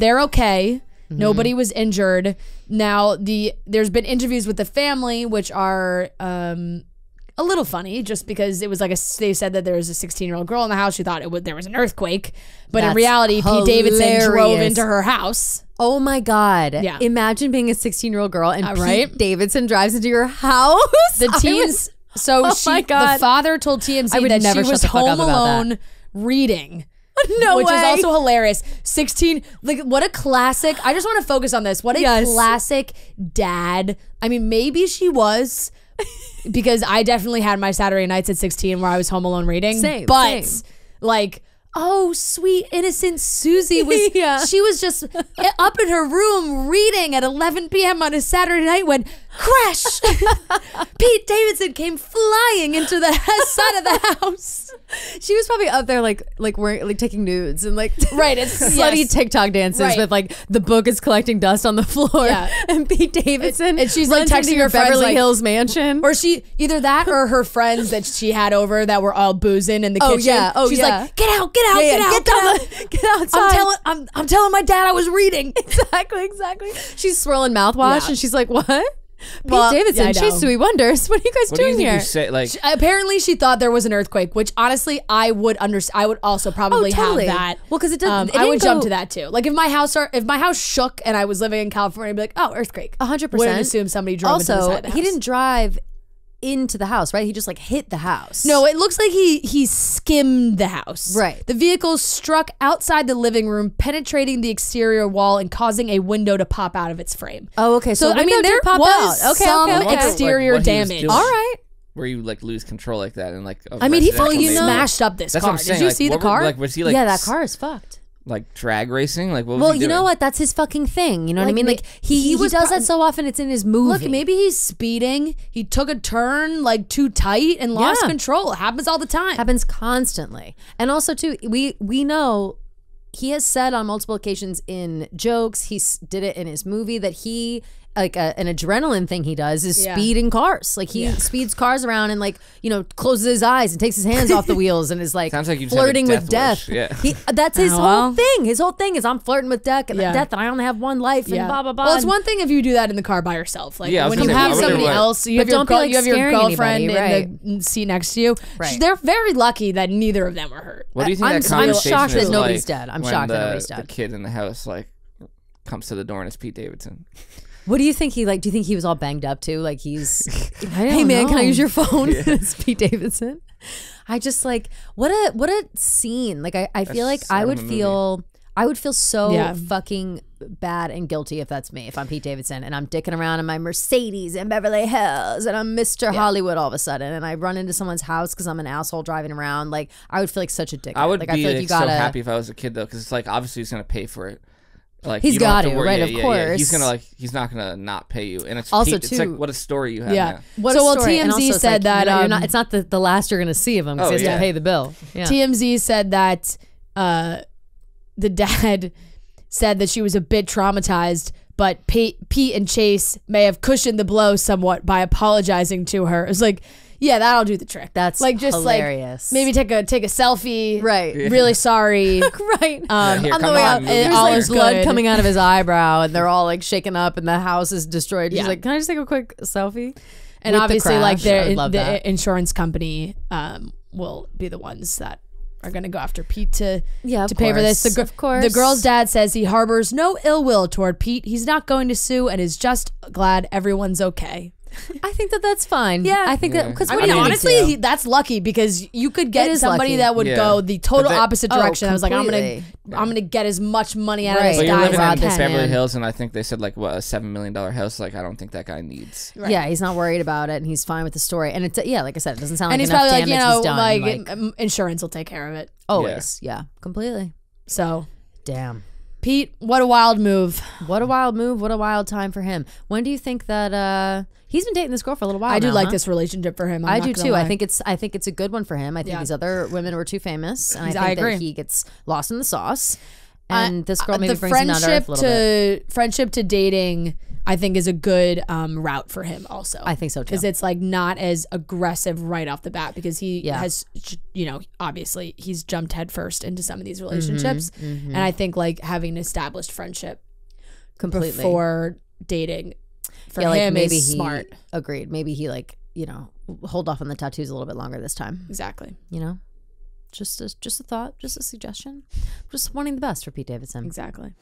they're okay. Nobody was injured. Now there's been interviews with the family, which are a little funny, just because it was like they said that there was a 16-year-old girl in the house. She thought there was an earthquake, but in reality, Pete Davidson drove into her house. Oh my God! Yeah. Imagine being a 16-year-old girl and Pete Davidson drives into your house. The teens. The father told TMZ that she was home alone reading. No which way. is also hilarious. 16, like what a classic. I just want to focus on this. What a classic dad. I mean, maybe she was, because I definitely had my Saturday nights at 16 where I was home alone reading. But like, oh, sweet innocent Susie was she was just up in her room reading at 11 p.m. on a Saturday night when crash Pete Davidson came flying into the side of the house. She was probably up there like wearing, like taking nudes and like it's slutty TikTok dances with like the book is collecting dust on the floor and Pete Davidson and she's like texting her friends Beverly like, Hills mansion, or she either that or her friends that she had over that were all boozing in the kitchen. She's like, get out get outside. I'm telling my dad I was reading. Exactly. She's swirling mouthwash and she's like, what? Pete Davidson, Chase Sui Wonders. What are you guys doing here? You say, like, apparently she thought there was an earthquake, which honestly I would understand. I would also probably have that. Well, because it doesn't. I would jump to that too. Like if my house shook and I was living in California, I'd be like, oh, earthquake. 100%. Wouldn't assume somebody drove into the side of the house. He didn't drive into the house, right? He just like hit the house. No, it looks like he skimmed the house. Right. The vehicle struck outside the living room, penetrating the exterior wall and causing a window to pop out of its frame. Oh, okay. So I mean, there was some exterior damage. All right. Where you like lose control like that and like. I mean, he fully smashed up this car. Did you see the car? Like, was he like? Yeah, that car is fucked. Like drag racing, like what was well, he doing? You know what? That's his fucking thing. You know what I mean? Like he does that so often. It's in his movie. Look, maybe he's speeding. He took a turn like too tight and lost control. It happens all the time. Happens constantly. And also too, we know he has said on multiple occasions in jokes. He did it in his movie that he. Like an adrenaline thing he does is speeding cars. Like he speeds cars around and like, you know, closes his eyes and takes his hands off the wheels and is like, flirting with death. That's his whole thing. His whole thing is I'm flirting with death and death and I only have one life and blah blah blah. Well, it's one thing if you do that in the car by yourself. Like when you have somebody else, you have your girlfriend in the seat next to you. Right. They're very lucky that neither of them were hurt. What do you think that conversation I'm shocked that is nobody's like dead. I'm shocked that nobody's dead. The kid in the house like comes to the door and it's Pete Davidson. What do you think he like? Do you think he was all banged up too? Like he's, hey man, can I use your phone? It's Pete Davidson. I just like what a scene. Like I feel like I would feel so fucking bad and guilty if that's me. If I'm Pete Davidson and I'm dicking around in my Mercedes in Beverly Hills and I'm Mr. Hollywood all of a sudden and I run into someone's house because I'm an asshole driving around. Like I would feel like such a dick. I would like, be I feel like like, so happy if I was a kid though, because it's like obviously he's gonna pay for it. Like he's got to, right? Of course, he's gonna he's not gonna not pay you, and it's also Pete, it's like what a story you have. Yeah, now. TMZ said that it's not the last you're gonna see of him because he has to pay the bill. Yeah. TMZ said that the dad said that she was a bit traumatized, but Pete and Chase may have cushioned the blow somewhat by apologizing to her. It was like, yeah, that'll do the trick. That's like just hilarious. Like maybe take a selfie. Right. Really sorry. Right. On the way out, there's like blood coming out of his eyebrow, and they're all like shaken up, and the house is destroyed. She's like, "Can I just take a quick selfie?" And obviously, like the insurance company will be the ones that are going to go after Pete to pay for this. Of course. The girl's dad says he harbors no ill will toward Pete. He's not going to sue and is just glad everyone's okay. I think that's fine. Yeah, I think that because honestly, that's lucky because you could get somebody that would go the total opposite direction. I was like, I'm gonna get as much money out of this guy. But you're living in Beverly Hills, and I think they said like what a $7 million house. Like I don't think that guy needs. Right. Yeah, he's not worried about it, and he's fine with the story. And it's like I said, it doesn't sound and like he's enough probably damage like he's done. Like insurance will take care of it. Always, yeah, completely. So, damn. Pete, what a wild move. What a wild move. What a wild time for him. When do you think that he's been dating this girl for a little while? I do now, like this relationship for him. I do too. I think it's a good one for him. I think these other women were too famous, and I think that he gets lost in the sauce. And this girl maybe brings him down to earth a little bit. Friendship to dating, I think, is a good route for him also. I think so too. Because it's like not as aggressive right off the bat, because he has, you know, obviously he's jumped headfirst into some of these relationships. And I think like having established friendship completely before dating for him like maybe is smart. Agreed. Maybe he like, you know, hold off on the tattoos a little bit longer this time. Exactly. You know? Just a thought, just a suggestion. Just wanting the best for Pete Davidson. Exactly.